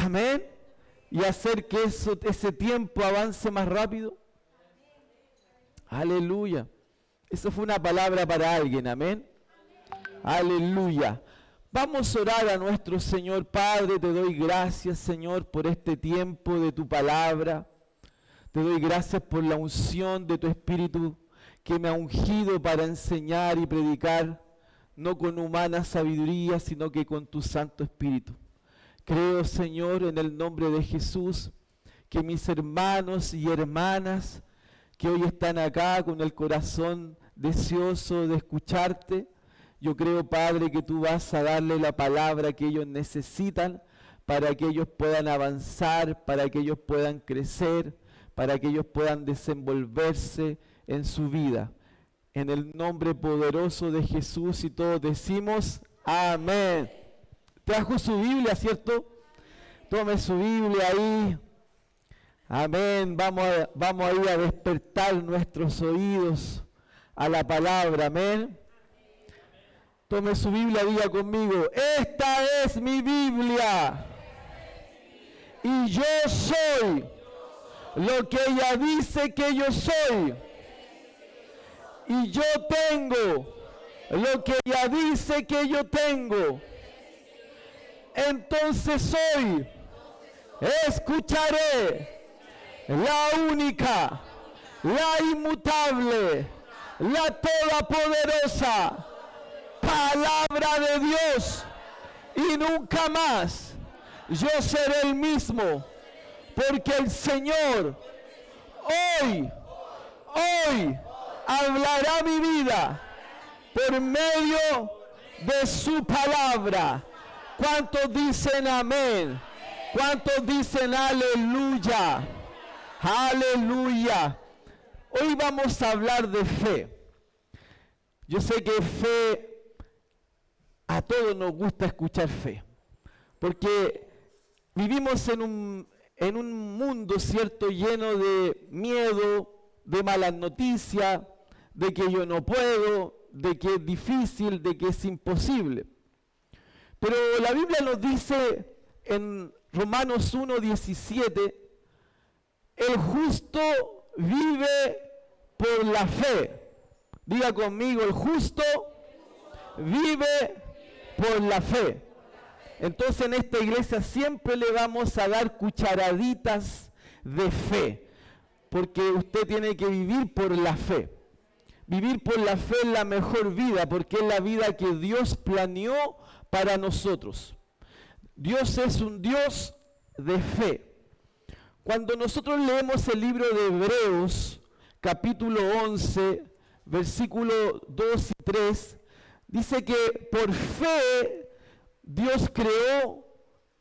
Amén. Y hacer que ese tiempo avance más rápido. Aleluya. Eso fue una palabra para alguien, amén. Aleluya. Vamos a orar a nuestro Señor. Padre, te doy gracias, Señor, por este tiempo de tu palabra. Te doy gracias por la unción de tu Espíritu que me ha ungido para enseñar y predicar, no con humana sabiduría, sino que con tu Santo Espíritu. Creo, Señor, en el nombre de Jesús, que mis hermanos y hermanas que hoy están acá con el corazón deseoso de escucharte, yo creo, Padre, que tú vas a darle la palabra que ellos necesitan para que ellos puedan avanzar, para que ellos puedan crecer, para que ellos puedan desenvolverse en su vida. En el nombre poderoso de Jesús, y todos decimos amén. Trajo su Biblia, ¿cierto? Tome su Biblia ahí. Amén. Vamos a ir a despertar nuestros oídos a la palabra. Amén. Tome su Biblia, diga conmigo: esta es mi Biblia. Y yo soy lo que ella dice que yo soy. Y yo tengo lo que ella dice que yo tengo. Entonces hoy escucharé la única, la inmutable, la todopoderosa palabra de Dios, y nunca más yo seré el mismo, porque el Señor hoy hablará mi vida por medio de su palabra. ¿Cuántos dicen amén? ¿Cuántos dicen aleluya? Aleluya. Hoy vamos a hablar de fe. Yo sé que fe, a todos nos gusta escuchar fe, porque vivimos en un mundo, ¿cierto?, lleno de miedo, de malas noticias, de que yo no puedo, de que es difícil, de que es imposible. Pero la Biblia nos dice en Romanos 1:17, el justo vive por la fe. Diga conmigo: el justo vive por la fe. Entonces en esta iglesia siempre le vamos a dar cucharaditas de fe, porque usted tiene que vivir por la fe. Vivir por la fe es la mejor vida, porque es la vida que Dios planeó para nosotros. Dios es un Dios de fe. Cuando nosotros leemos el libro de Hebreos, capítulo 11, versículos 2 y 3, dice que por fe Dios creó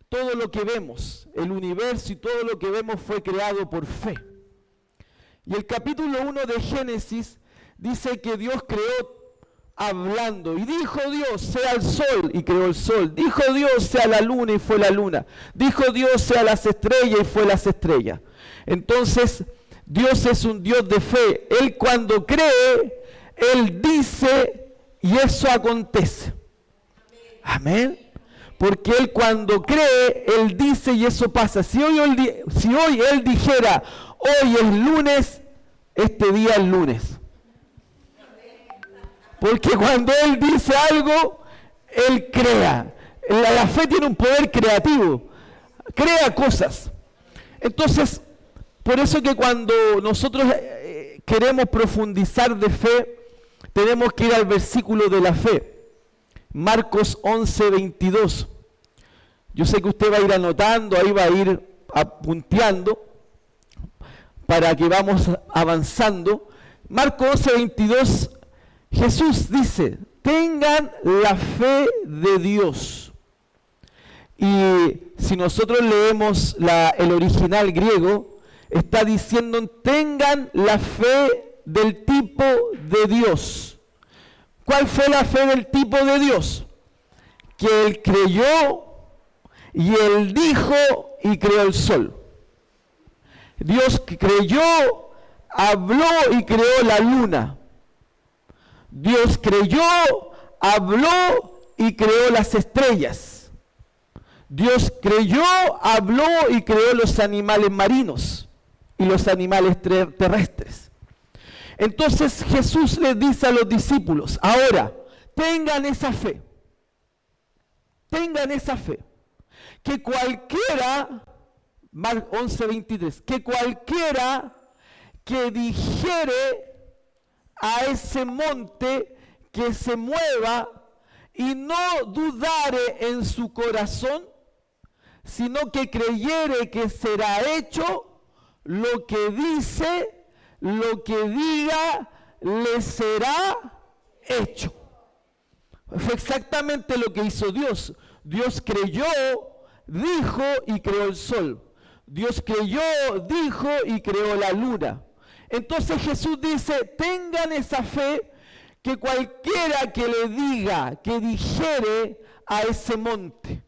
todo lo que vemos. El universo y todo lo que vemos fue creado por fe. Y el capítulo 1 de Génesis dice que Dios creó hablando. Y dijo Dios: sea el sol, y creó el sol. Dijo Dios: sea la luna, y fue la luna. Dijo Dios: sea las estrellas, y fue las estrellas. Entonces, Dios es un Dios de fe. Él cuando cree, Él dice, y eso acontece. Amén. Porque Él cuando cree, Él dice y eso pasa. Si hoy Él dijera: hoy es lunes, este día es lunes. Porque cuando Él dice algo, Él crea. La fe tiene un poder creativo. Crea cosas. Entonces, por eso que cuando nosotros queremos profundizar de fe, tenemos que ir al versículo de la fe. Marcos 11:22. Yo sé que usted va a ir anotando, ahí va a ir apunteando para que vamos avanzando. Marcos 11:22, Jesús dice: tengan la fe de Dios. Y si nosotros leemos el original griego, está diciendo: tengan la fe del tipo de Dios. ¿Cuál fue la fe del tipo de Dios? Que Él creyó y Él dijo y creó el sol. Dios creyó, habló y creó la luna. Dios creyó, habló y creó las estrellas. Dios creyó, habló y creó los animales marinos y los animales terrestres. Entonces Jesús les dice a los discípulos, ahora, tengan esa fe, que cualquiera, Marcos 11:23, que cualquiera que dijere a ese monte que se mueva y no dudare en su corazón, sino que creyere que será hecho lo que dice, lo que diga, le será hecho. Fue exactamente lo que hizo Dios. Dios creyó, dijo y creó el sol. Dios creyó, dijo y creó la luna. Entonces Jesús dice, tengan esa fe, que cualquiera que le diga, que dijere a ese monte,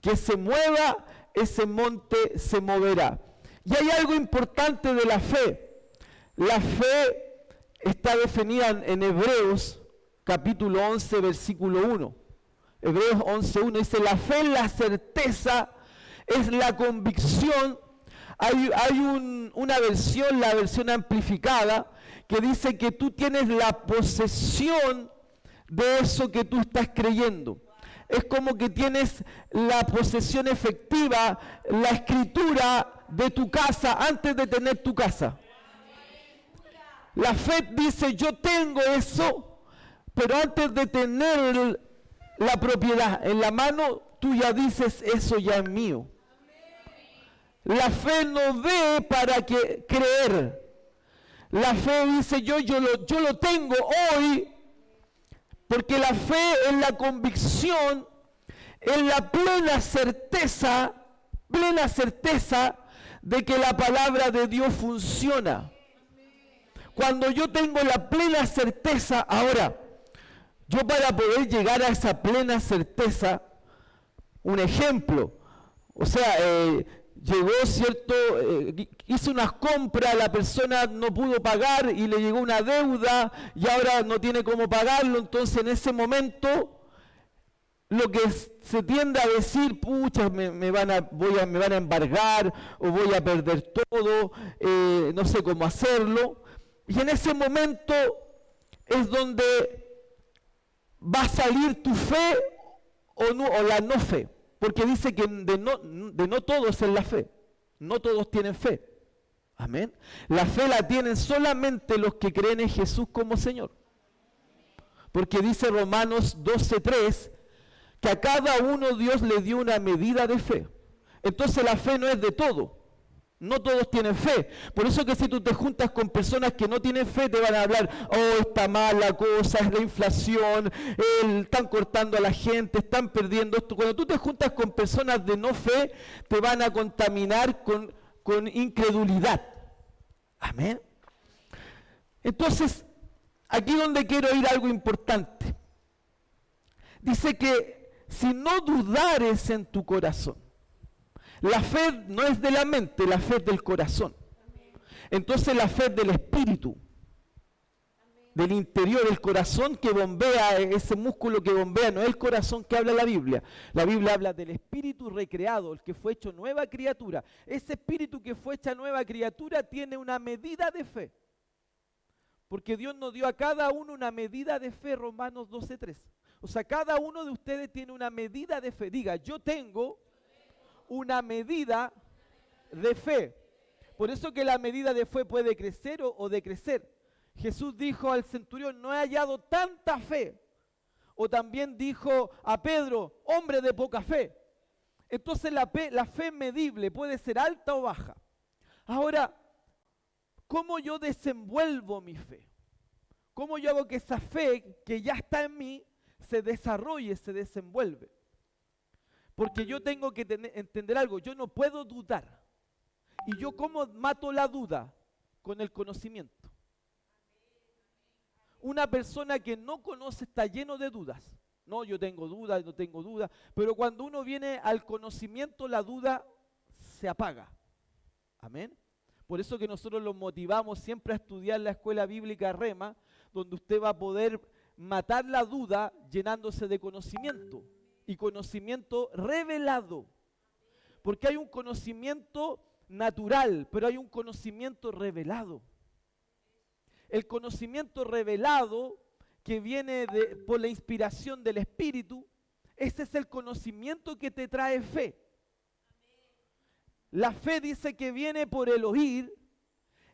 que se mueva, ese monte se moverá. Y hay algo importante de la fe. La fe está definida en Hebreos, capítulo 11, versículo 1. Hebreos 11:1 dice, la fe es la certeza, es la convicción. Hay una versión, la versión amplificada, que dice que tú tienes la posesión de eso que tú estás creyendo. Es como que tienes la posesión efectiva, la escritura de tu casa antes de tener tu casa. La fe dice, yo tengo eso, pero antes de tener la propiedad en la mano, tú ya dices, eso ya es mío. La fe no ve para creer. La fe dice, yo lo tengo hoy, porque la fe es la convicción, es la plena certeza de que la palabra de Dios funciona. Cuando yo tengo la plena certeza, ahora, yo para poder llegar a esa plena certeza, un ejemplo, o sea, llegó cierto, hizo unas compras, la persona no pudo pagar y le llegó una deuda y ahora no tiene cómo pagarlo, entonces en ese momento lo que se tiende a decir, pucha, me van a embargar o voy a perder todo, no sé cómo hacerlo. Y en ese momento es donde va a salir tu fe o la no fe. Porque dice que de no todos es la fe. No todos tienen fe. Amén. La fe la tienen solamente los que creen en Jesús como Señor. Porque dice Romanos 12:3 que a cada uno Dios le dio una medida de fe. Entonces la fe no es de todo. No todos tienen fe. Por eso que si tú te juntas con personas que no tienen fe, te van a hablar, oh, está mal la cosa, es la inflación, están cortando a la gente, están perdiendo esto. Cuando tú te juntas con personas de no fe, te van a contaminar con incredulidad. Amén. Entonces, aquí donde quiero ir algo importante. Dice que si no dudares en tu corazón, la fe no es de la mente, la fe es del corazón. Entonces la fe es del espíritu, del interior, el corazón que bombea, ese músculo que bombea, no es el corazón que habla la Biblia. La Biblia habla del espíritu recreado, el que fue hecho nueva criatura. Ese espíritu que fue hecha nueva criatura tiene una medida de fe. Porque Dios nos dio a cada uno una medida de fe, Romanos 12:3. O sea, cada uno de ustedes tiene una medida de fe. Diga, yo tengo una medida de fe. Por eso que la medida de fe puede crecer o decrecer. Jesús dijo al centurión, no he hallado tanta fe. O también dijo a Pedro, hombre de poca fe. Entonces la fe medible puede ser alta o baja. Ahora, ¿cómo yo desenvuelvo mi fe? ¿Cómo yo hago que esa fe que ya está en mí se desarrolle, se desenvuelve? Porque yo tengo que entender algo, yo no puedo dudar. ¿Y yo cómo mato la duda? Con el conocimiento. Una persona que no conoce está lleno de dudas. No, yo tengo dudas, no tengo dudas. Pero cuando uno viene al conocimiento, la duda se apaga. Amén. Por eso que nosotros los motivamos siempre a estudiar la escuela bíblica Rema, donde usted va a poder matar la duda llenándose de conocimiento. y conocimiento revelado. Porque hay un conocimiento natural, pero hay un conocimiento revelado. El conocimiento revelado que viene por la inspiración del Espíritu, ese es el conocimiento que te trae fe. La fe dice que viene por el oír,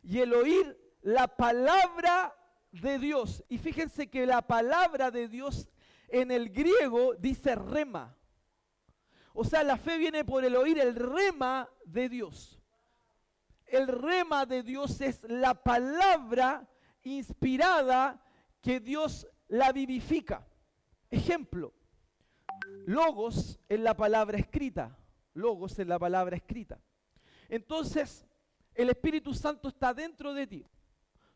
y el oír la palabra de Dios. Y fíjense que la palabra de Dios en el griego dice rema. O sea, la fe viene por el oír el rema de Dios. El rema de Dios es la palabra inspirada que Dios la vivifica. Ejemplo, logos es la palabra escrita. Logos es la palabra escrita. Entonces, el Espíritu Santo está dentro de ti.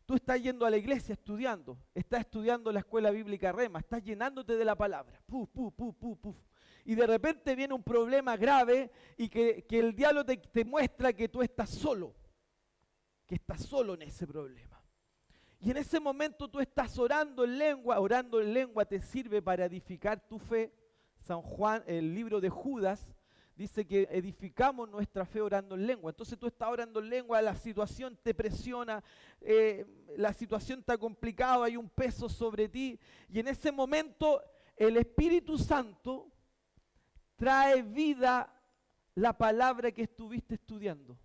Tú estás yendo a la iglesia estudiando, estás estudiando la escuela bíblica Rema, estás llenándote de la palabra. Puf, puf, puf, puf, puf. Y de repente viene un problema grave y que el diablo te muestra que tú estás solo en ese problema. Y en ese momento tú estás orando en lengua te sirve para edificar tu fe. San Juan, el libro de Judas, dice que edificamos nuestra fe orando en lengua. Entonces tú estás orando en lengua, la situación te presiona, la situación está complicada, hay un peso sobre ti. Y en ese momento el Espíritu Santo trae vida la palabra que estuviste estudiando.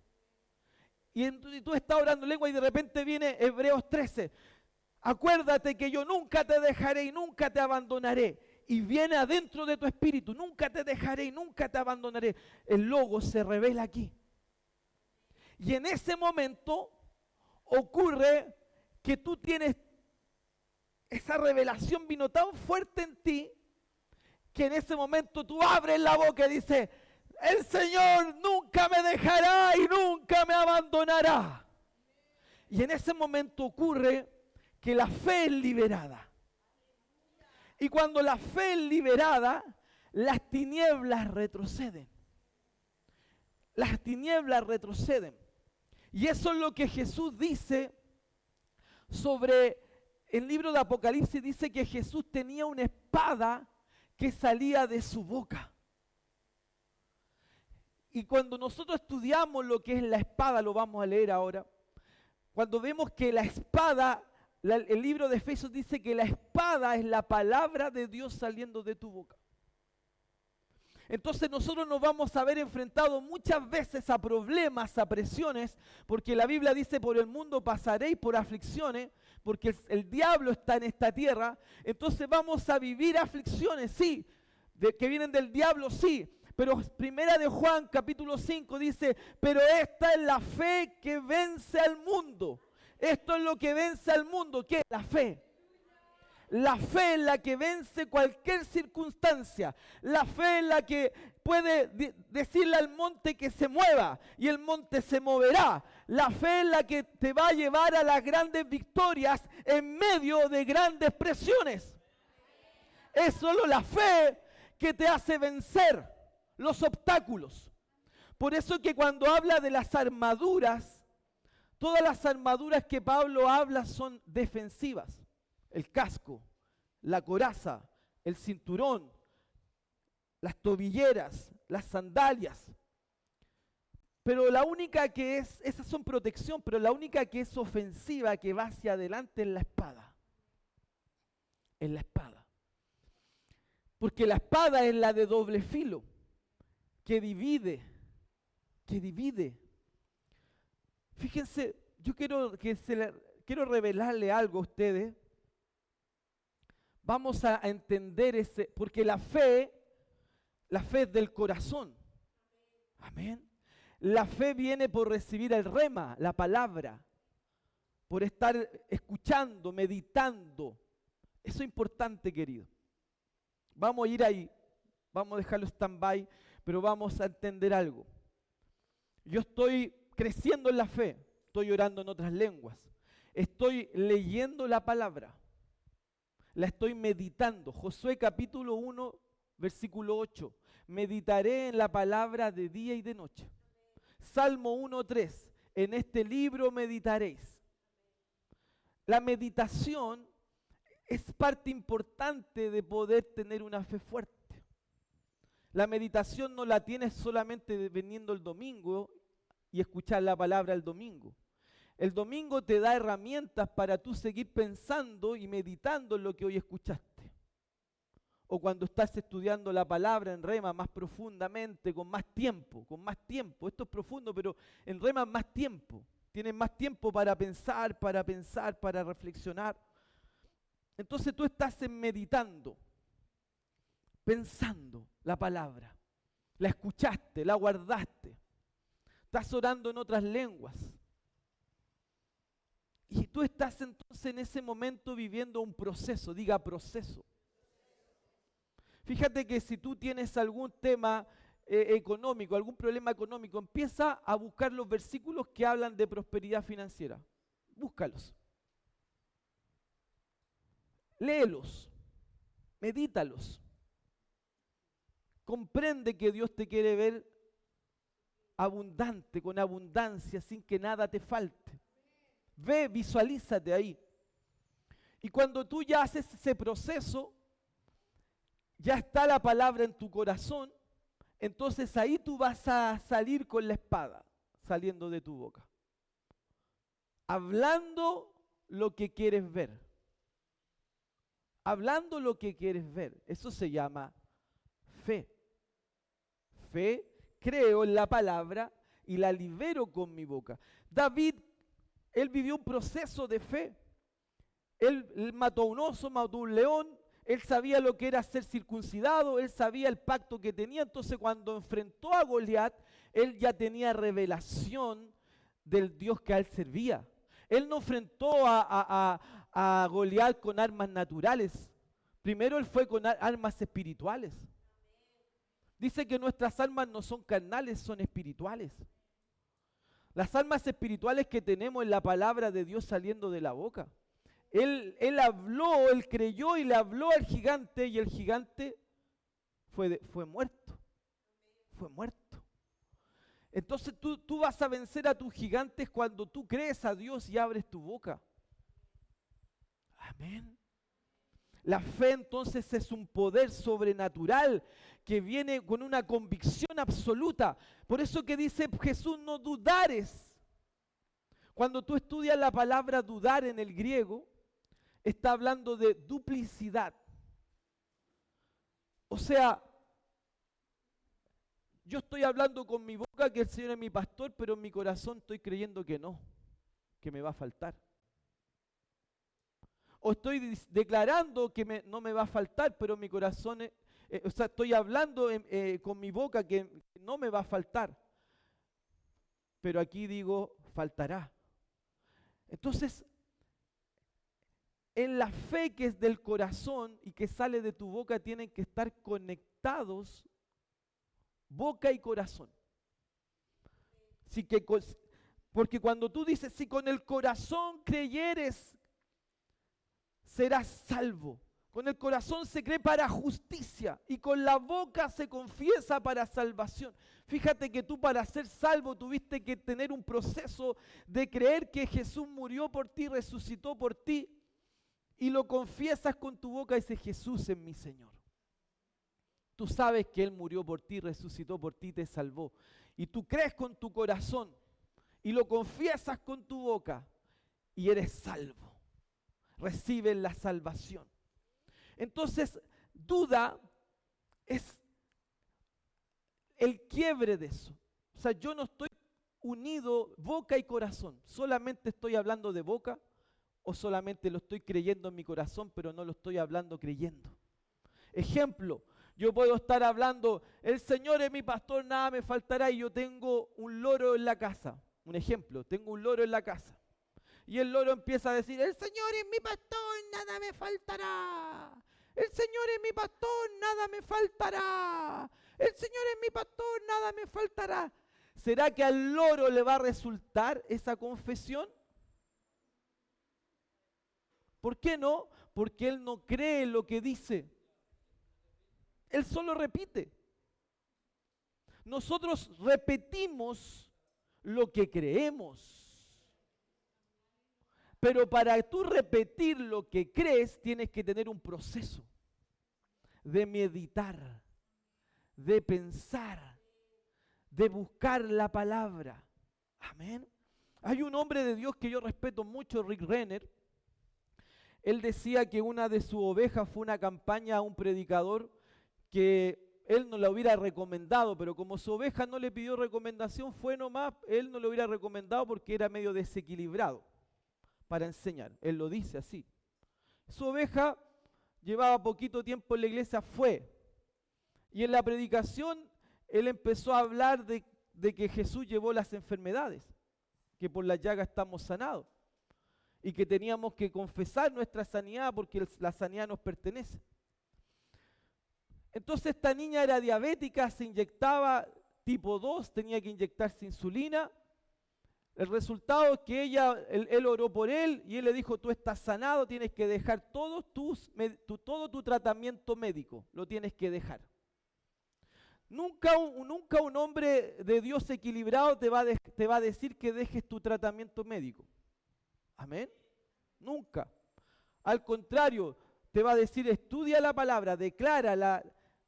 Y tú estás orando en lengua y de repente viene Hebreos 13. Acuérdate que yo nunca te dejaré y nunca te abandonaré. Y viene adentro de tu espíritu, nunca te dejaré y nunca te abandonaré. El logo se revela aquí. Y en ese momento ocurre que tú tienes, esa revelación vino tan fuerte en ti, que en ese momento tú abres la boca y dices, el Señor nunca me dejará y nunca me abandonará. Y en ese momento ocurre que la fe es liberada. Y cuando la fe es liberada, las tinieblas retroceden. Las tinieblas retroceden. Y eso es lo que Jesús dice sobre el libro de Apocalipsis. Dice que Jesús tenía una espada que salía de su boca. Y cuando nosotros estudiamos lo que es la espada, lo vamos a leer ahora, cuando vemos que la espada, el libro de Efesios dice que la espada es la palabra de Dios saliendo de tu boca. Entonces nosotros nos vamos a ver enfrentados muchas veces a problemas, a presiones, porque la Biblia dice por el mundo pasaréis por aflicciones, porque el diablo está en esta tierra. Entonces vamos a vivir aflicciones, sí, que vienen del diablo, sí. Pero primera de Juan capítulo 5 dice, pero esta es la fe que vence al mundo. Esto es lo que vence al mundo. ¿Qué es la fe? La fe es la que vence cualquier circunstancia. La fe es la que puede decirle al monte que se mueva y el monte se moverá. La fe es la que te va a llevar a las grandes victorias en medio de grandes presiones. Es solo la fe que te hace vencer los obstáculos. Por eso que cuando habla de las armaduras, todas las armaduras que Pablo habla son defensivas. El casco, la coraza, el cinturón, las tobilleras, las sandalias. Pero la única que es, esas son protección, pero la única que es ofensiva, que va hacia adelante, es la espada. Es la espada. Porque la espada es la de doble filo, que divide. Fíjense, yo quiero revelarle algo a ustedes. Vamos a entender porque la fe es del corazón. Amén. La fe viene por recibir el rema, la palabra, por estar escuchando, meditando. Eso es importante, querido. Vamos a ir ahí, vamos a dejarlo stand-by, pero vamos a entender algo. Yo estoy creciendo en la fe, estoy orando en otras lenguas, estoy leyendo la palabra, la estoy meditando. Josué capítulo 1, versículo 8, meditaré en la palabra de día y de noche. Salmo 1:3, en este libro meditaréis. La meditación es parte importante de poder tener una fe fuerte. La meditación no la tienes solamente veniendo el domingo y escuchar la palabra el domingo. El domingo te da herramientas para tú seguir pensando y meditando en lo que hoy escuchaste. O cuando estás estudiando la palabra en rema más profundamente, con más tiempo, con más tiempo. Esto es profundo, pero en rema más tiempo. Tienes más tiempo para pensar, para reflexionar. Entonces tú estás meditando, pensando la palabra. La escuchaste, la guardaste. Estás orando en otras lenguas. Y tú estás entonces en ese momento viviendo un proceso, diga proceso. Fíjate que si tú tienes algún tema económico, algún problema económico, empieza a buscar los versículos que hablan de prosperidad financiera. Búscalos. Léelos. Medítalos. Comprende que Dios te quiere ver abundante, con abundancia, sin que nada te falte. Ve, visualízate ahí. Y cuando tú ya haces ese proceso, ya está la palabra en tu corazón, entonces ahí tú vas a salir con la espada, saliendo de tu boca. Hablando lo que quieres ver. Hablando lo que quieres ver. Eso se llama fe. Fe, creo en la palabra y la libero con mi boca. David, él vivió un proceso de fe. Él mató a un oso, mató a un león. Él sabía lo que era ser circuncidado, él sabía el pacto que tenía. Entonces cuando enfrentó a Goliat, él ya tenía revelación del Dios que a él servía. Él no enfrentó a Goliat con armas naturales. Primero él fue con armas espirituales. Dice que nuestras armas no son carnales, son espirituales. Las armas espirituales que tenemos en la palabra de Dios saliendo de la boca. Él habló, él creyó y le habló al gigante y el gigante fue muerto. Fue muerto. Entonces tú vas a vencer a tus gigantes cuando tú crees a Dios y abres tu boca. Amén. La fe entonces es un poder sobrenatural que viene con una convicción absoluta. Por eso que dice Jesús, no dudares. Cuando tú estudias la palabra dudar en el griego, está hablando de duplicidad. O sea, yo estoy hablando con mi boca que el Señor es mi pastor, pero en mi corazón estoy creyendo que no, que me va a faltar. O estoy declarando que no me va a faltar, pero en mi corazón, estoy hablando con mi boca que no me va a faltar. Pero aquí digo, faltará. Entonces, en la fe que es del corazón y que sale de tu boca tienen que estar conectados boca y corazón. Porque cuando tú dices, si con el corazón creyeres, serás salvo. Con el corazón se cree para justicia y con la boca se confiesa para salvación. Fíjate que tú para ser salvo tuviste que tener un proceso de creer que Jesús murió por ti, resucitó por ti. Y lo confiesas con tu boca y dices, Jesús es mi Señor. Tú sabes que Él murió por ti, resucitó por ti, te salvó. Y tú crees con tu corazón y lo confiesas con tu boca y eres salvo. Recibes la salvación. Entonces, duda es el quiebre de eso. O sea, yo no estoy unido boca y corazón. Solamente estoy hablando de boca. O solamente lo estoy creyendo en mi corazón, pero no lo estoy hablando creyendo. Ejemplo, yo puedo estar hablando, el Señor es mi pastor, nada me faltará, y yo tengo un loro en la casa. Un ejemplo, tengo un loro en la casa. Y el loro empieza a decir, el Señor es mi pastor, nada me faltará. El Señor es mi pastor, nada me faltará. El Señor es mi pastor, nada me faltará. ¿Será que al loro le va a resultar esa confesión? ¿Por qué no? Porque él no cree lo que dice. Él solo repite. Nosotros repetimos lo que creemos. Pero para tú repetir lo que crees, tienes que tener un proceso de meditar, de pensar, de buscar la palabra. Amén. Hay un hombre de Dios que yo respeto mucho, Rick Renner. Él decía que una de sus ovejas fue una campaña a un predicador que él no la hubiera recomendado, pero como su oveja no le pidió recomendación, fue nomás, él no lo hubiera recomendado porque era medio desequilibrado para enseñar. Él lo dice así. Su oveja llevaba poquito tiempo en la iglesia, fue. Y en la predicación él empezó a hablar de que Jesús llevó las enfermedades, que por la llaga estamos sanados y que teníamos que confesar nuestra sanidad porque la sanidad nos pertenece. Entonces esta niña era diabética, se inyectaba tipo 2, tenía que inyectarse insulina. El resultado es que él oró por él y él le dijo, tú estás sanado, tienes que dejar todo tu tratamiento médico, lo tienes que dejar. Nunca un hombre de Dios equilibrado te va a decir que dejes tu tratamiento médico. Amén. Nunca. Al contrario, te va a decir, estudia la palabra, declárala,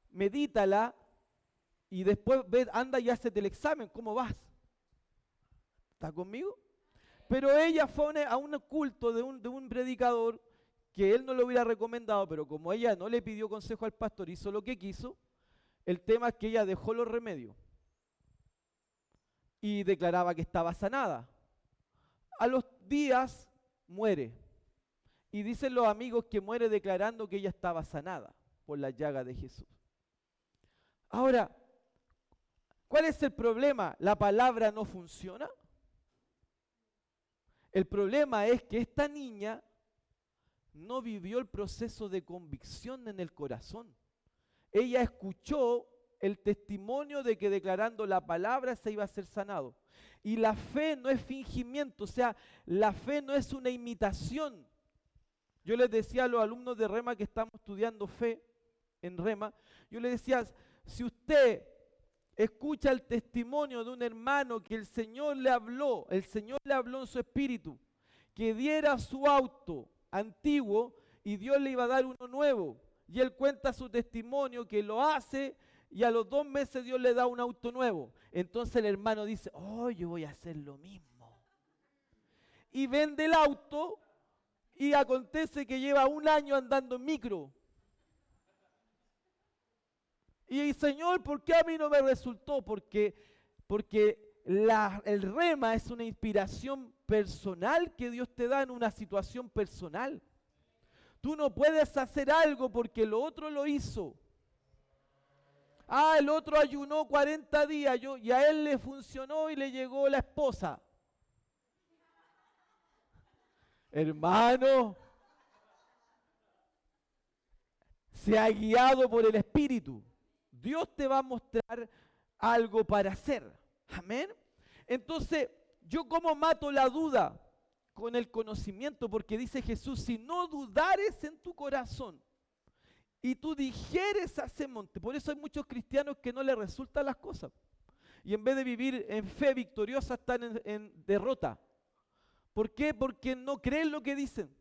medítala y después anda y hazte el examen, ¿cómo vas? ¿Está conmigo? Pero ella fue a un culto de un predicador que él no lo hubiera recomendado, pero como ella no le pidió consejo al pastor, hizo lo que quiso. El tema es que ella dejó los remedios y declaraba que estaba sanada. A los días muere. Y dicen los amigos que muere declarando que ella estaba sanada por la llaga de Jesús. Ahora, ¿cuál es el problema? ¿La palabra no funciona? El problema es que esta niña no vivió el proceso de convicción en el corazón. Ella escuchó el testimonio de que declarando la palabra se iba a ser sanado. Y la fe no es fingimiento, o sea, la fe no es una imitación. Yo les decía a los alumnos de Rema que estamos estudiando fe en Rema, yo les decía, si usted escucha el testimonio de un hermano que el Señor le habló en su espíritu, que diera su auto antiguo y Dios le iba a dar uno nuevo, y él cuenta su testimonio que lo hace y a los 2 meses Dios le da un auto nuevo. Entonces el hermano dice, oh, yo voy a hacer lo mismo. Y vende el auto y acontece que lleva 1 año andando en micro. Y Señor, ¿por qué a mí no me resultó? Porque el rema es una inspiración personal que Dios te da en una situación personal. Tú no puedes hacer algo porque lo otro lo hizo. El otro ayunó 40 días y a él le funcionó y le llegó la esposa. Hermano, sea guiado por el Espíritu. Dios te va a mostrar algo para hacer. Amén. Entonces, ¿yo cómo mato la duda? Con el conocimiento, porque dice Jesús, si no dudares en tu corazón y tú dijeres a ese monte, por eso hay muchos cristianos que no les resultan las cosas. Y en vez de vivir en fe victoriosa están en derrota. ¿Por qué? Porque no creen lo que dicen.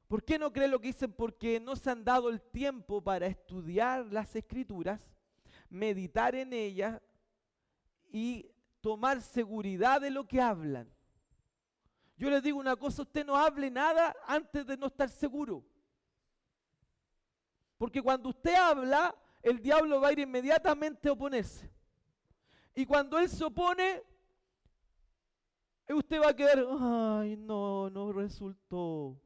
¿Por qué no creen lo que dicen? Porque no se han dado el tiempo para estudiar las Escrituras, meditar en ellas y tomar seguridad de lo que hablan. Yo les digo una cosa, usted no hable nada antes de no estar seguro. Porque cuando usted habla, el diablo va a ir inmediatamente a oponerse. Y cuando él se opone, usted va a quedar, ay, no resultó.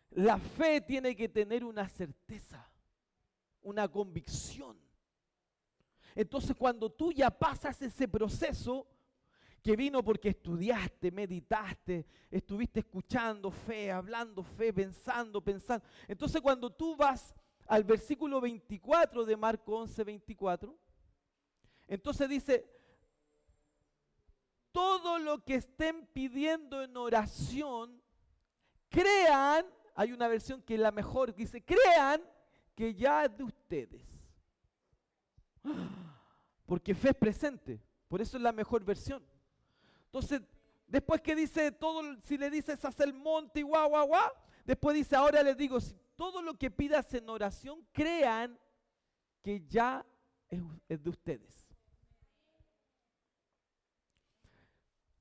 La fe tiene que tener una certeza, una convicción. Entonces cuando tú ya pasas ese proceso que vino porque estudiaste, meditaste, estuviste escuchando fe, hablando fe, pensando. Entonces cuando tú vas al versículo 24 de Marcos 11:24, entonces dice, todo lo que estén pidiendo en oración, crean, hay una versión que es la mejor, dice, crean que ya es de ustedes. Porque fe es presente, por eso es la mejor versión. Entonces, después que dice todo, si le dices hacer el monte y guau, Después dice, ahora les digo, si todo lo que pidas en oración, crean que ya es de ustedes.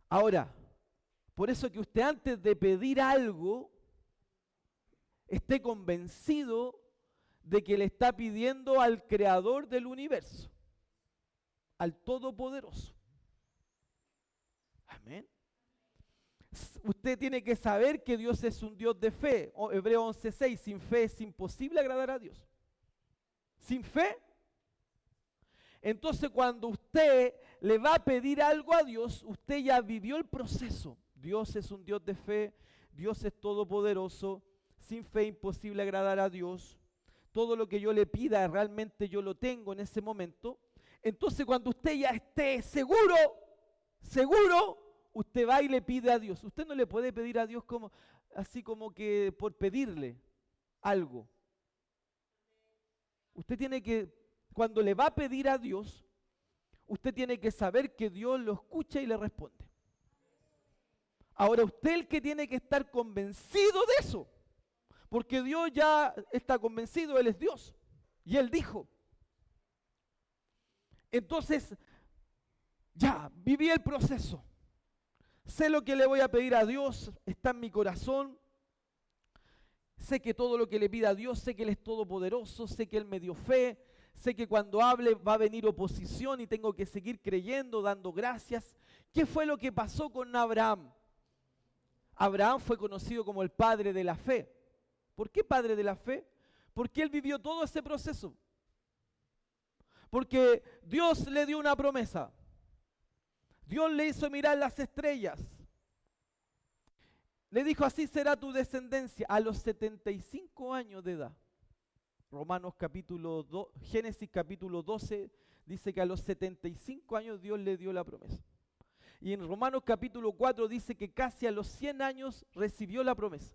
Ahora, por eso que usted antes de pedir algo, esté convencido de que le está pidiendo al creador del universo, al Todopoderoso. Amén. Usted tiene que saber que Dios es un Dios de fe. Hebreo 11:6, sin fe es imposible agradar a Dios. Sin fe. Entonces cuando usted le va a pedir algo a Dios, usted ya vivió el proceso. Dios es un Dios de fe, Dios es todopoderoso, sin fe es imposible agradar a Dios. Todo lo que yo le pida realmente yo lo tengo en ese momento. Entonces cuando usted ya esté seguro, usted va y le pide a Dios. Usted no le puede pedir a Dios como, así como que por pedirle algo. Usted tiene que, cuando le va a pedir a Dios, usted tiene que saber que Dios lo escucha y le responde. Ahora usted el que tiene que estar convencido de eso, porque Dios ya está convencido, Él es Dios, y Él dijo. Entonces, ya, viví el proceso. Sé lo que le voy a pedir a Dios, está en mi corazón. Sé que todo lo que le pida a Dios, sé que Él es todopoderoso, sé que Él me dio fe, sé que cuando hable va a venir oposición y tengo que seguir creyendo, dando gracias. ¿Qué fue lo que pasó con Abraham? Abraham fue conocido como el padre de la fe. ¿Por qué padre de la fe? Porque él vivió todo ese proceso. Porque Dios le dio una promesa. Dios le hizo mirar las estrellas. Le dijo, así será tu descendencia a los 75 años de edad. Génesis capítulo 12 dice que a los 75 años Dios le dio la promesa. Y en Romanos capítulo 4 dice que casi a los 100 años recibió la promesa.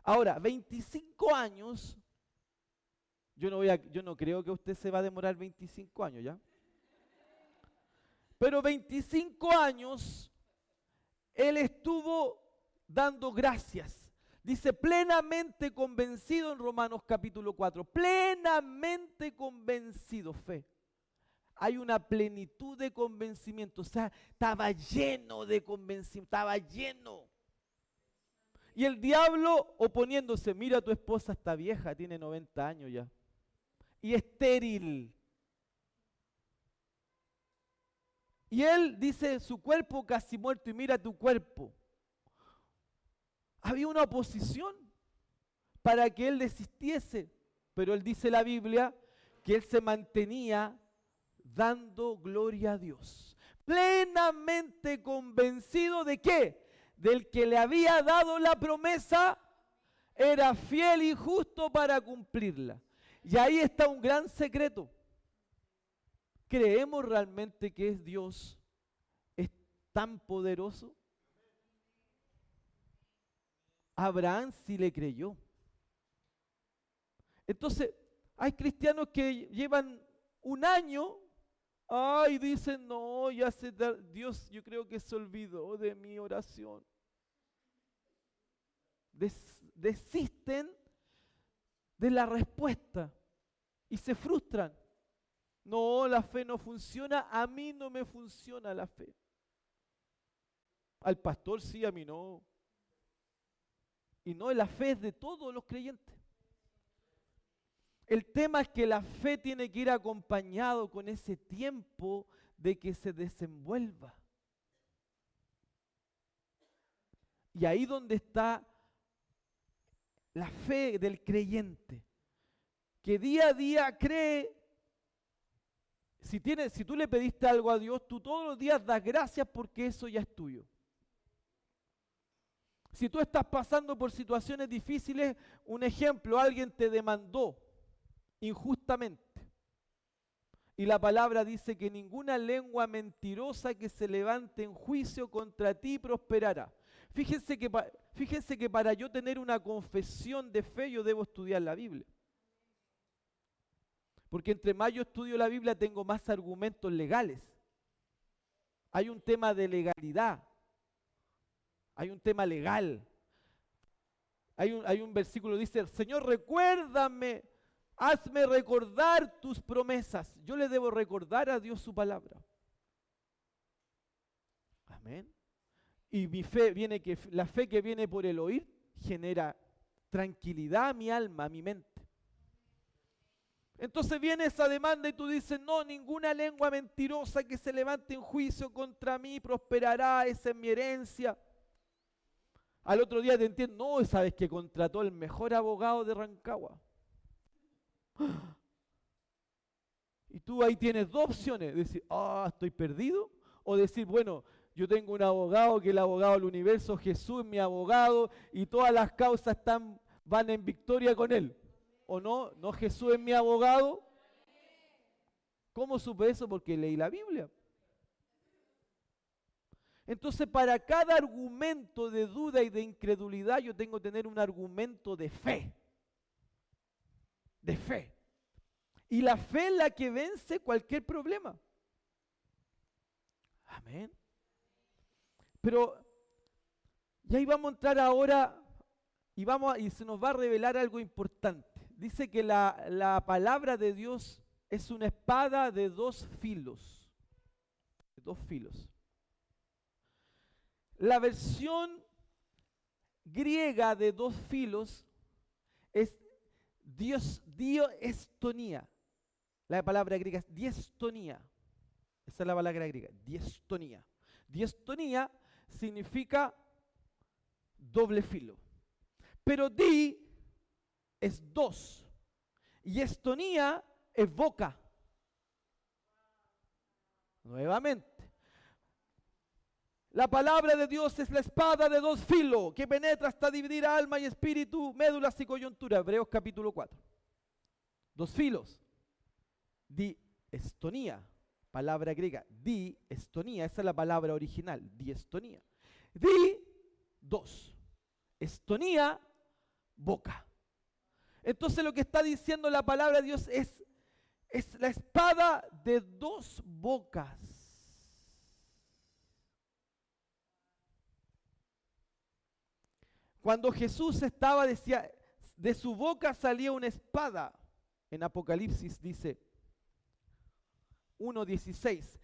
Ahora, 25 años, yo no creo que usted se va a demorar 25 años, ¿ya? Pero 25 años, él estuvo dando gracias. Dice, plenamente convencido en Romanos capítulo 4, plenamente convencido, fe. Hay una plenitud de convencimiento, o sea, estaba lleno de convencimiento, estaba lleno. Y el diablo oponiéndose, mira, tu esposa está vieja, tiene 90 años ya, y estéril. Y él dice, su cuerpo casi muerto, y mira tu cuerpo. Había una oposición para que él desistiese, pero él dice la Biblia que él se mantenía dando gloria a Dios, plenamente convencido de que del que le había dado la promesa era fiel y justo para cumplirla. Y ahí está un gran secreto. ¿Creemos realmente que Dios es tan poderoso? Abraham sí le creyó. Entonces, hay cristianos que llevan un año, dicen, no, Dios, yo creo que se olvidó de mi oración. Desisten de la respuesta y se frustran. No, la fe no funciona, a mí no me funciona la fe. Al pastor sí, a mí no. Y no, la fe es de todos los creyentes. El tema es que la fe tiene que ir acompañado con ese tiempo de que se desenvuelva. Y ahí donde está la fe del creyente, que día a día cree. Si tú le pediste algo a Dios, tú todos los días das gracias porque eso ya es tuyo. Si tú estás pasando por situaciones difíciles, un ejemplo, alguien te demandó injustamente. Y la palabra dice que ninguna lengua mentirosa que se levante en juicio contra ti prosperará. Fíjense que para yo tener una confesión de fe yo debo estudiar la Biblia. Porque entre más yo estudio la Biblia tengo más argumentos legales. Hay un tema de legalidad. Hay un tema legal. Hay un versículo que dice, Señor, recuérdame, hazme recordar tus promesas. Yo le debo recordar a Dios su palabra. Amén. Y mi fe viene la fe que viene por el oír genera tranquilidad a mi alma, a mi mente. Entonces viene esa demanda y tú dices, no, ninguna lengua mentirosa que se levante en juicio contra mí prosperará, esa es mi herencia. Al otro día te entiendo, no, sabes que contrató el mejor abogado de Rancagua. Y tú ahí tienes dos opciones, decir, estoy perdido, o decir, bueno, yo tengo un abogado que es el abogado del universo, Jesús es mi abogado y todas las causas van en victoria con él. ¿O no? ¿No Jesús es mi abogado? ¿Cómo supe eso? Porque leí la Biblia. Entonces, para cada argumento de duda y de incredulidad, yo tengo que tener un argumento de fe. De fe. Y la fe es la que vence cualquier problema. Amén. Pero, y ahí vamos a entrar ahora y se nos va a revelar algo importante. Dice que la palabra de Dios es una espada de dos filos. De dos filos. La versión griega de dos filos es diestonía. La palabra griega es diestonía. Esa es la palabra griega, diestonía. Diestonía significa doble filo. Pero di es dos. Y estonía es boca. Nuevamente. La palabra de Dios es la espada de dos filos que penetra hasta dividir alma y espíritu, médulas y coyuntura. Hebreos capítulo 4. Dos filos. Diestonía, palabra griega. Diestonía, esa es la palabra original. Diestonía. Dos. Estonía, boca. Entonces lo que está diciendo la palabra de Dios es la espada de dos bocas. Cuando Jesús estaba, decía, de su boca salía una espada. En Apocalipsis dice 1:16.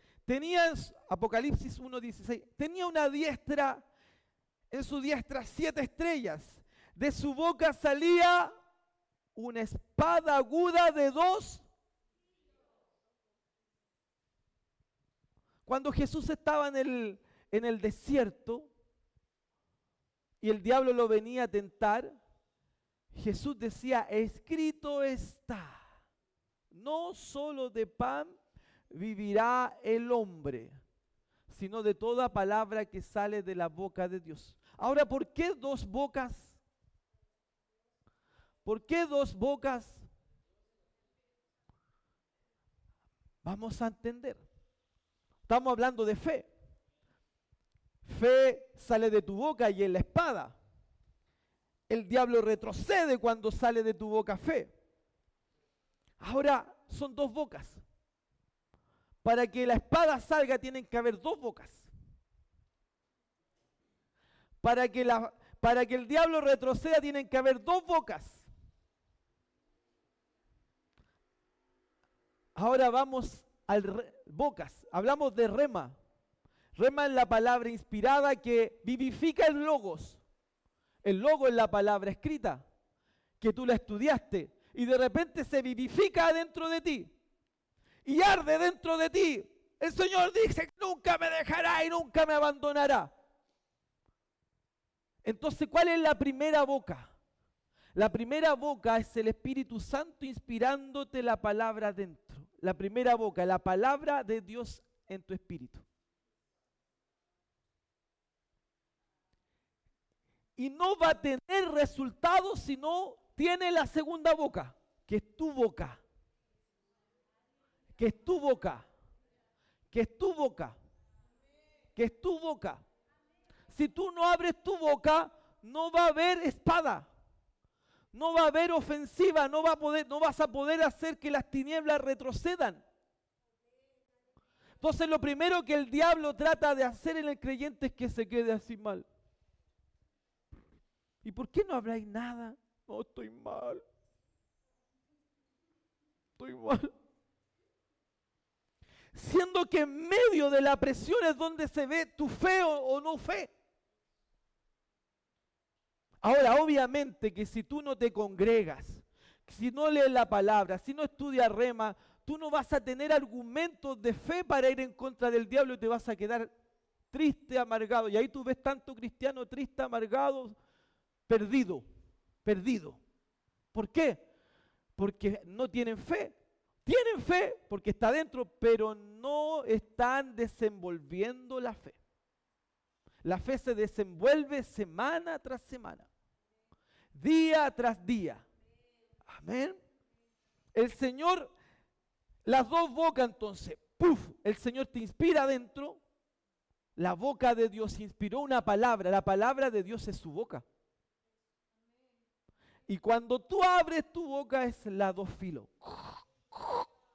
Apocalipsis 1:16. Tenía una diestra, en su diestra 7 estrellas. De su boca salía una espada aguda de dos. Cuando Jesús estaba en el desierto, y el diablo lo venía a tentar, Jesús decía, escrito está, no solo de pan vivirá el hombre, sino de toda palabra que sale de la boca de Dios. Ahora, ¿por qué dos bocas? ¿Por qué dos bocas? Vamos a entender. Estamos hablando de fe. Fe sale de tu boca y es la espada. El diablo retrocede cuando sale de tu boca fe. Ahora son dos bocas. Para que la espada salga tienen que haber dos bocas. Para que el diablo retroceda tienen que haber dos bocas. Ahora vamos bocas. Hablamos de rema. Rema es la palabra inspirada que vivifica el logos. El logos es la palabra escrita, que tú la estudiaste y de repente se vivifica dentro de ti y arde dentro de ti. El Señor dice, nunca me dejará y nunca me abandonará. Entonces, ¿cuál es la primera boca? La primera boca es el Espíritu Santo inspirándote la palabra dentro. La primera boca, la palabra de Dios en tu espíritu. Y no va a tener resultados si no tiene la segunda boca, que es tu boca. Que es tu boca. Que es tu boca. Que es tu boca. Si tú no abres tu boca, no va a haber espada. No va a haber ofensiva, no vas a poder hacer que las tinieblas retrocedan. Entonces lo primero que el diablo trata de hacer en el creyente es que se quede así mal. ¿Y por qué no habláis nada? No, estoy mal. Estoy mal. Siendo que en medio de la presión es donde se ve tu fe o no fe. Ahora, obviamente que si tú no te congregas, si no lees la palabra, si no estudias rema, tú no vas a tener argumentos de fe para ir en contra del diablo y te vas a quedar triste, amargado. Y ahí tú ves tanto cristiano triste, amargado, perdido, perdido. ¿Por qué? Porque no tienen fe. Tienen fe porque está dentro, pero no están desenvolviendo la fe. La fe se desenvuelve semana tras semana, día tras día. Amén. El Señor, las dos bocas entonces, ¡puf! El Señor te inspira adentro. La boca de Dios inspiró una palabra. La palabra de Dios es su boca. Y cuando tú abres tu boca es la dos filos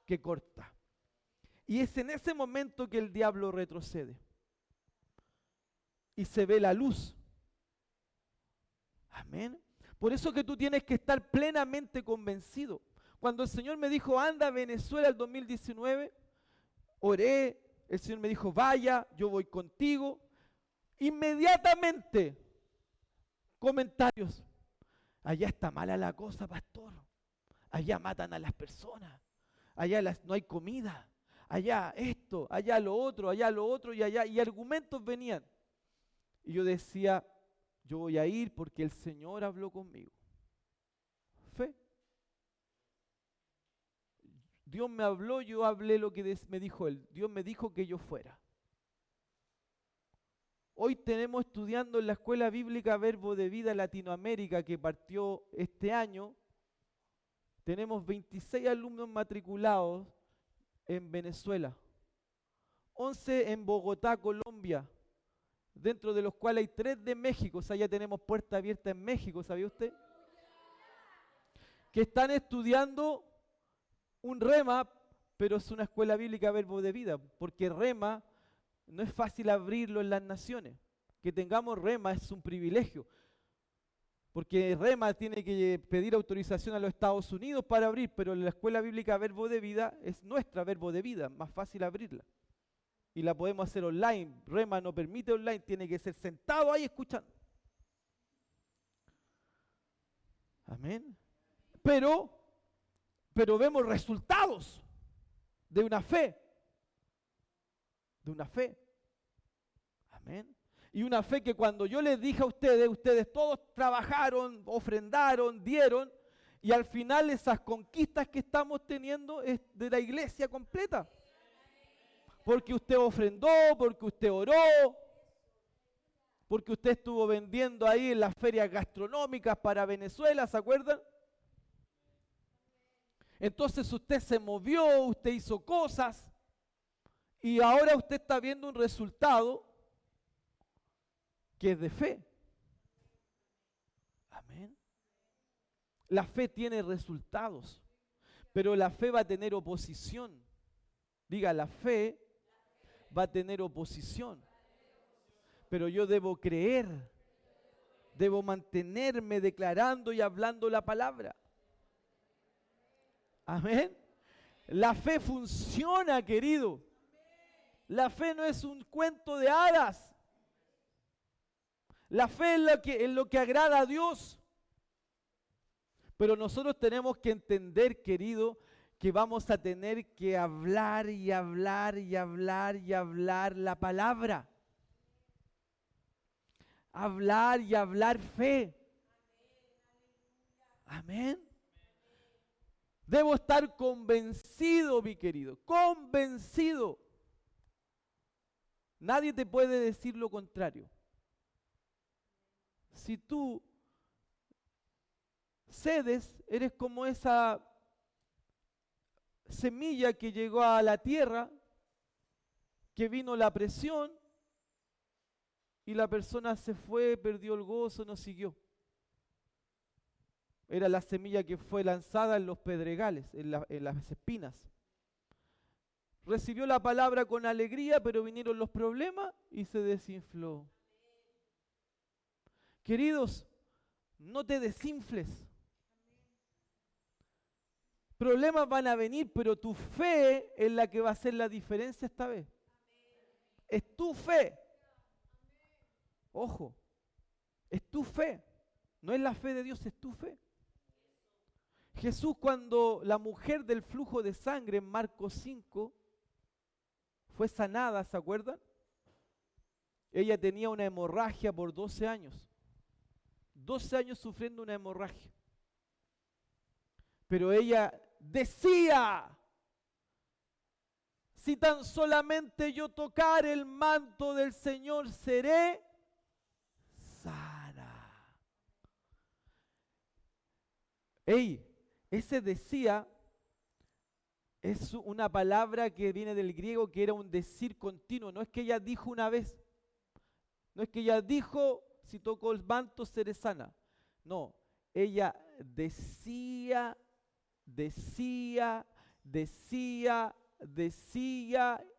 que corta. Y es en ese momento que el diablo retrocede. Y se ve la luz. Amén. Por eso que tú tienes que estar plenamente convencido. Cuando el Señor me dijo, anda a Venezuela el 2019, oré, el Señor me dijo, vaya, yo voy contigo. Inmediatamente, comentarios. Allá está mala la cosa, pastor. Allá matan a las personas. Allá no hay comida. Allá esto, allá lo otro y allá. Y argumentos venían. Y yo decía, yo voy a ir porque el Señor habló conmigo. Fe. Dios me habló, yo hablé lo que me dijo Él. Dios me dijo que yo fuera. Hoy tenemos estudiando en la Escuela Bíblica Verbo de Vida Latinoamérica que partió este año. Tenemos 26 alumnos matriculados en Venezuela. 11 en Bogotá, Colombia. Dentro de los cuales hay 3 de México. O sea, ya tenemos puerta abierta en México, ¿sabía usted? Que están estudiando un rema, pero es una escuela bíblica Verbo de Vida, porque rema no es fácil abrirlo en las naciones. Que tengamos rema es un privilegio, porque rema tiene que pedir autorización a los Estados Unidos para abrir, pero la escuela bíblica Verbo de Vida es nuestra Verbo de Vida, más fácil abrirla. Y la podemos hacer online. Rema no permite online, tiene que ser sentado ahí escuchando. Amén. Pero vemos resultados de una fe. De una fe. Amén. Y una fe que cuando yo les dije a ustedes todos trabajaron, ofrendaron, dieron, y al final esas conquistas que estamos teniendo es de la iglesia completa. Porque usted ofrendó, porque usted oró, porque usted estuvo vendiendo ahí en las ferias gastronómicas para Venezuela, ¿se acuerdan? Entonces usted se movió, usted hizo cosas y ahora usted está viendo un resultado que es de fe. Amén. La fe tiene resultados, pero la fe va a tener oposición. Diga, la fe va a tener oposición. Pero yo debo creer, debo mantenerme declarando y hablando la palabra. Amén. La fe funciona, querido. La fe no es un cuento de hadas. La fe es lo que agrada a Dios. Pero nosotros tenemos que entender, querido, que vamos a tener que hablar y hablar y hablar y hablar la palabra. Hablar y hablar fe. Amén. Debo estar convencido, mi querido, convencido. Nadie te puede decir lo contrario. Si tú cedes, eres como esa semilla que llegó a la tierra, que vino la presión y la persona se fue, perdió el gozo, no siguió. Era la semilla que fue lanzada en los pedregales, en las espinas. Recibió la palabra con alegría, pero vinieron los problemas y se desinfló. Queridos, No te desinfles. Problemas van a venir, pero tu fe es la que va a hacer la diferencia esta vez. Es tu fe. Ojo, es tu fe. No es la fe de Dios, es tu fe. Jesús, cuando la mujer del flujo de sangre en Marcos 5 fue sanada, ¿se acuerdan? Ella tenía una hemorragia por 12 años. 12 años sufriendo una hemorragia. Pero ella decía, si tan solamente yo tocar el manto del Señor, seré sana. Ese decía es una palabra que viene del griego, que era un decir continuo. No es que ella dijo una vez, no es que ella dijo, si toco el manto seré sana. No, ella decía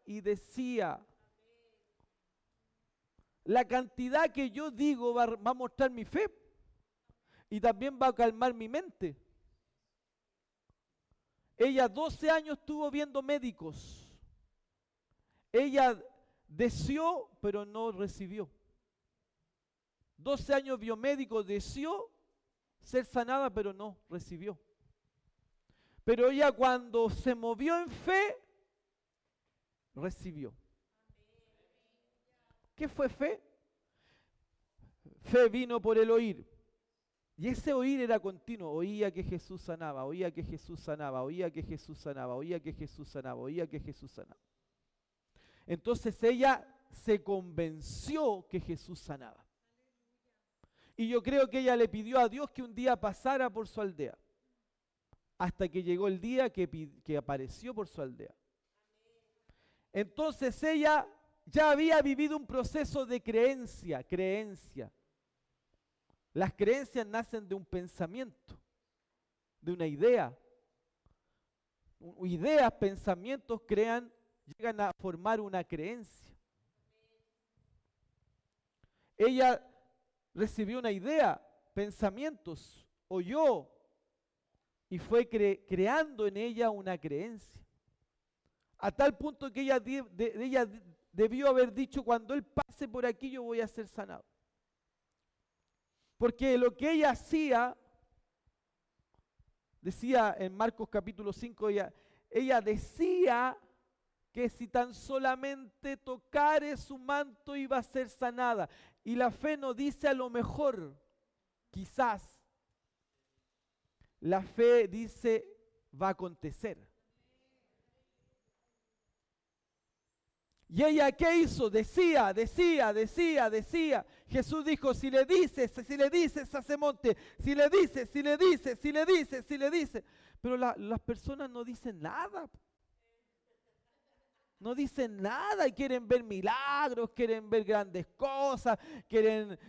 y decía. La cantidad que yo digo va a mostrar mi fe y también va a calmar mi mente. Ella 12 años estuvo viendo médicos. Ella deseó, pero no recibió. 12 años vio médicos, deseó ser sanada, pero no recibió. Pero ella, cuando se movió en fe, recibió. ¿Qué fue fe? Fe vino por el oír. Y ese oír era continuo. Oía que Jesús sanaba, oía que Jesús sanaba, oía que Jesús sanaba, oía que Jesús sanaba, oía que Jesús sanaba. Entonces ella se convenció que Jesús sanaba. Y yo creo que ella le pidió a Dios que un día pasara por su aldea. Hasta que llegó el día que apareció por su aldea. Entonces ella ya había vivido un proceso de creencia. Las creencias nacen de un pensamiento, de una idea. Ideas, pensamientos llegan a formar una creencia. Ella recibió una idea, pensamientos, oyó y fue creando en ella una creencia. A tal punto que ella debió haber dicho, cuando Él pase por aquí yo voy a ser sanado. Porque lo que ella hacía, decía en Marcos capítulo 5, ella decía que si tan solamente tocare su manto iba a ser sanada. Y la fe no dice a lo mejor, quizás. La fe dice va a acontecer. Y ella, ¿qué hizo? Decía. Jesús dijo, si le dices a ese monte, si le dices. Pero las personas no dicen nada. No dicen nada y quieren ver milagros, quieren ver grandes cosas, quieren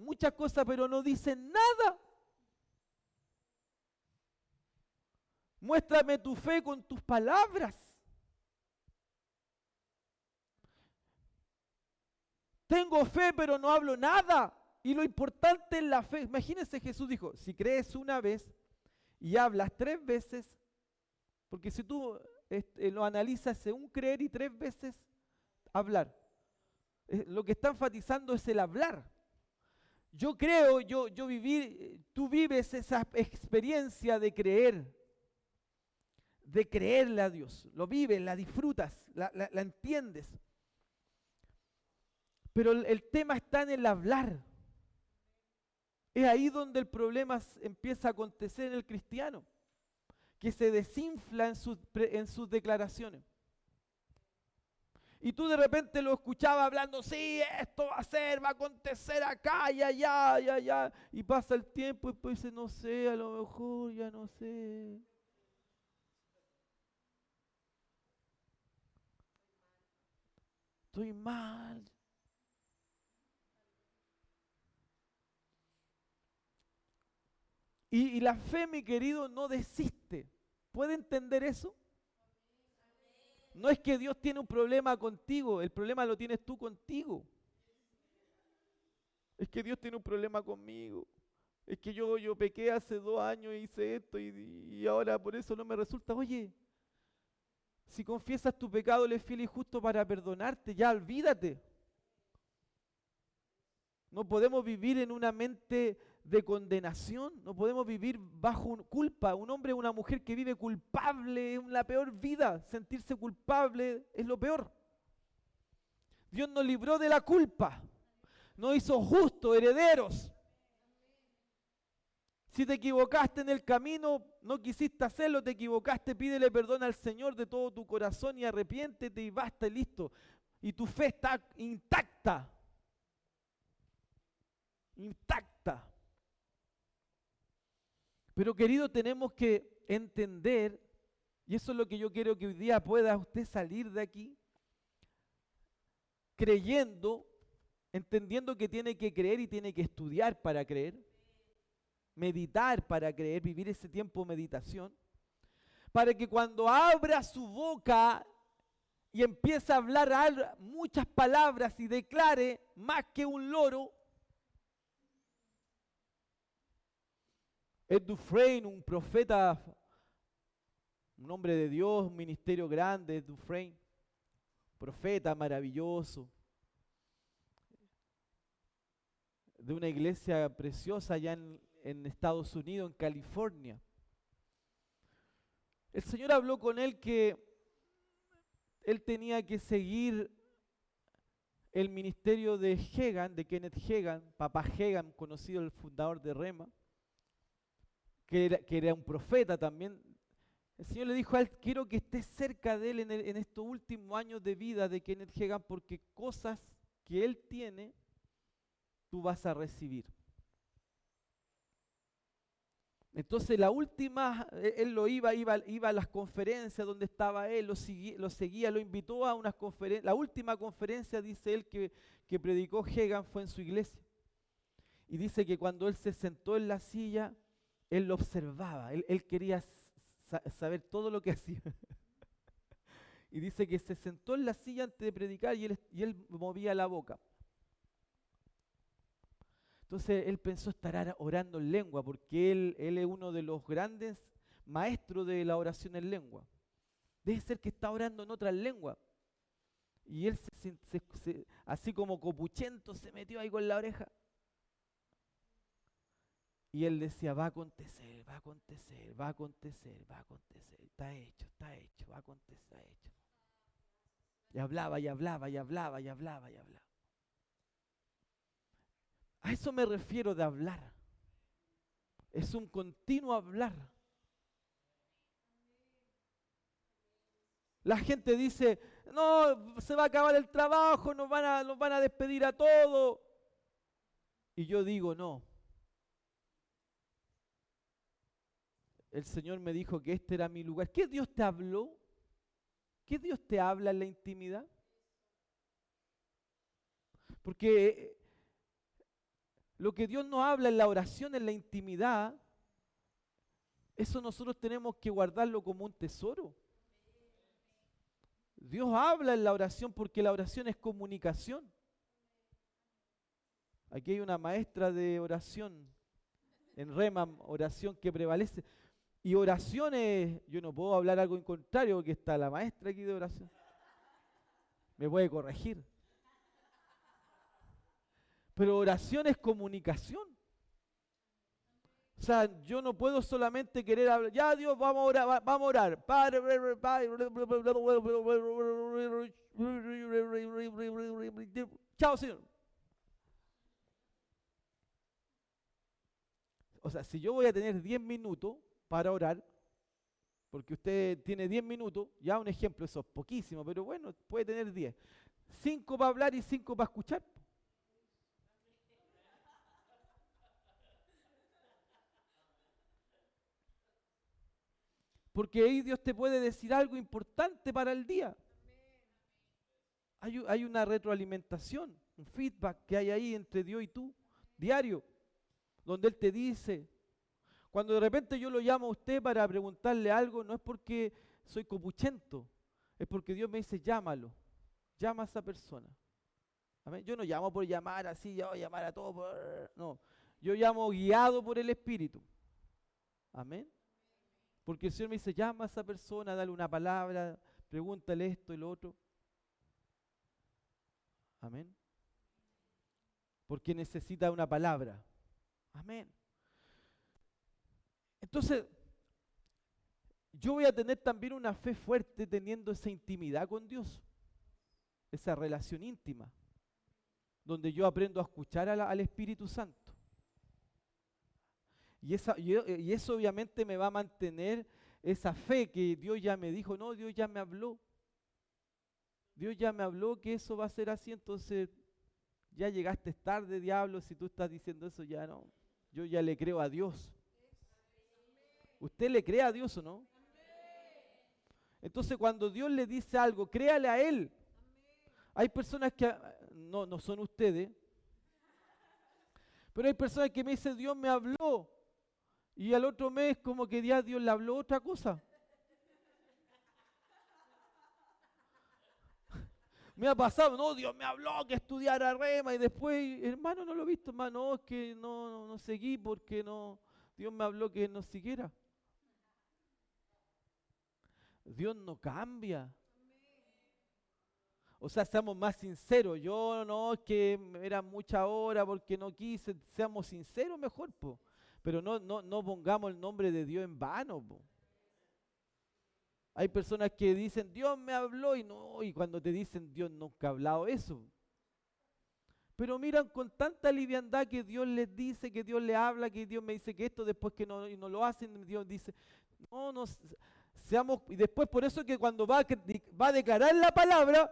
muchas cosas, pero no dicen nada. Muéstrame tu fe con tus palabras. Tengo fe, pero no hablo nada. Y lo importante es la fe. Imagínense, Jesús dijo, si crees una vez y hablas 3 veces, porque si tú lo analizas, según creer y 3 veces hablar. Lo que está enfatizando es el hablar. Yo creo, tú vives esa experiencia de creerle a Dios. Lo vives, la disfrutas, la entiendes. Pero el tema está en el hablar. Es ahí donde el problema empieza a acontecer en el cristiano, que se desinfla en sus declaraciones. Y tú de repente lo escuchabas hablando, sí, esto va a acontecer acá y allá. Y pasa el tiempo y después dice, no sé, a lo mejor ya no sé. Estoy mal. Y la fe, mi querido, no desiste. ¿Puede entender eso? No es que Dios tiene un problema contigo, el problema lo tienes tú contigo. Es que Dios tiene un problema conmigo. Es que yo pequé hace 2 años, hice esto y ahora por eso no me resulta. Oye, si confiesas tu pecado, Él es fiel y justo para perdonarte, ya olvídate. No podemos vivir en una mente de condenación, no podemos vivir bajo culpa. Un hombre o una mujer que vive culpable es la peor vida. Sentirse culpable es lo peor. Dios nos libró de la culpa, nos hizo justos, herederos. Si te equivocaste en el camino, no quisiste hacerlo, te equivocaste, pídele perdón al Señor de todo tu corazón y arrepiéntete y basta y listo. Y tu fe está intacta. Intacta. Pero querido, tenemos que entender, y eso es lo que yo quiero que hoy día pueda usted salir de aquí, creyendo, entendiendo que tiene que creer y tiene que estudiar para creer, meditar para creer, vivir ese tiempo de meditación, para que cuando abra su boca y empiece a hablar muchas palabras y declare más que un loro, Ed Dufresne, un profeta, un hombre de Dios, un ministerio grande, Ed Dufresne, profeta maravilloso, de una iglesia preciosa allá en Estados Unidos, en California. El Señor habló con él que él tenía que seguir el ministerio de Hagin, de Kenneth Hagin, papá Hagin, conocido el fundador de Rema, que era un profeta también. El Señor le dijo a él, quiero que estés cerca de él en estos últimos años de vida de Kenneth Hagin, porque cosas que él tiene, tú vas a recibir. Entonces la última, él iba a las conferencias donde estaba él, lo seguía, lo invitó a unas conferencias. La última conferencia, dice él, que predicó Hagin fue en su iglesia. Y dice que cuando él se sentó en la silla, él lo observaba, él quería saber todo lo que hacía. Y dice que se sentó en la silla antes de predicar y él movía la boca. Entonces él pensó estar orando en lengua, porque él es uno de los grandes maestros de la oración en lengua. Debe ser que está orando en otras lenguas. Y él, así como copuchento, se metió ahí con la oreja. Y él decía, va a acontecer, va a acontecer, va a acontecer, va a acontecer. Está hecho, va a acontecer, está hecho. Y hablaba, y hablaba, y hablaba, y hablaba, y hablaba. A eso me refiero de hablar. Es un continuo hablar. La gente dice, no, se va a acabar el trabajo, nos van a despedir a todos. Y yo digo, no. El Señor me dijo que este era mi lugar. ¿Qué Dios te habló? ¿Qué Dios te habla en la intimidad? Porque lo que Dios nos habla en la oración, en la intimidad, eso nosotros tenemos que guardarlo como un tesoro. Dios habla en la oración porque la oración es comunicación. Aquí hay una maestra de oración, en Rema, oración que prevalece. Y oraciones, yo no puedo hablar algo en contrario porque está la maestra aquí de oración. Me puede corregir. Pero oración es comunicación. O sea, yo no puedo solamente querer hablar, ya Dios, vamos a orar, vamos a orar. Chao, Señor. O sea, si yo voy a tener 10 minutos para orar, porque usted tiene 10 minutos, ya un ejemplo, eso es poquísimo, pero bueno, puede tener 10. 5 para hablar y 5 para escuchar. Porque ahí Dios te puede decir algo importante para el día. Hay una retroalimentación, un feedback que hay ahí entre Dios y tú, diario, donde Él te dice, cuando de repente yo lo llamo a usted para preguntarle algo, no es porque soy copuchento, es porque Dios me dice, llámalo, llama a esa persona. ¿Amén? Yo no llamo por llamar así, yo voy a llamar a todos, no. Yo llamo guiado por el Espíritu. Amén. Porque el Señor me dice, llama a esa persona, dale una palabra, pregúntale esto y lo otro. Amén. Porque necesita una palabra. Amén. Entonces, yo voy a tener también una fe fuerte teniendo esa intimidad con Dios, esa relación íntima, donde yo aprendo a escuchar al Espíritu Santo. Y eso obviamente me va a mantener esa fe que Dios ya me dijo, no, Dios ya me habló. Dios ya me habló que eso va a ser así, entonces ya llegaste tarde, diablo, si tú estás diciendo eso ya no. Yo ya le creo a Dios. ¿Usted le cree a Dios o no? Entonces cuando Dios le dice algo, créale a Él. Hay personas que, no son ustedes, pero hay personas que me dicen, Dios me habló. Y al otro mes como que ya Dios le habló otra cosa. Me ha pasado, no, Dios me habló que estudiara rema y después, hermano, no lo he visto, hermano, es que no seguí porque no, Dios me habló que no siguiera. Dios no cambia. O sea, seamos más sinceros. Yo no, es que era mucha hora porque no quise. Seamos sinceros mejor, po. Pero no pongamos el nombre de Dios en vano, po. Hay personas que dicen, Dios me habló y no, y cuando te dicen Dios nunca ha hablado eso. Pero miran con tanta liviandad que Dios les dice, que Dios les habla, que Dios me dice que esto, después que no, y no lo hacen, Dios dice, no, seamos, y después por eso que cuando va a declarar la palabra,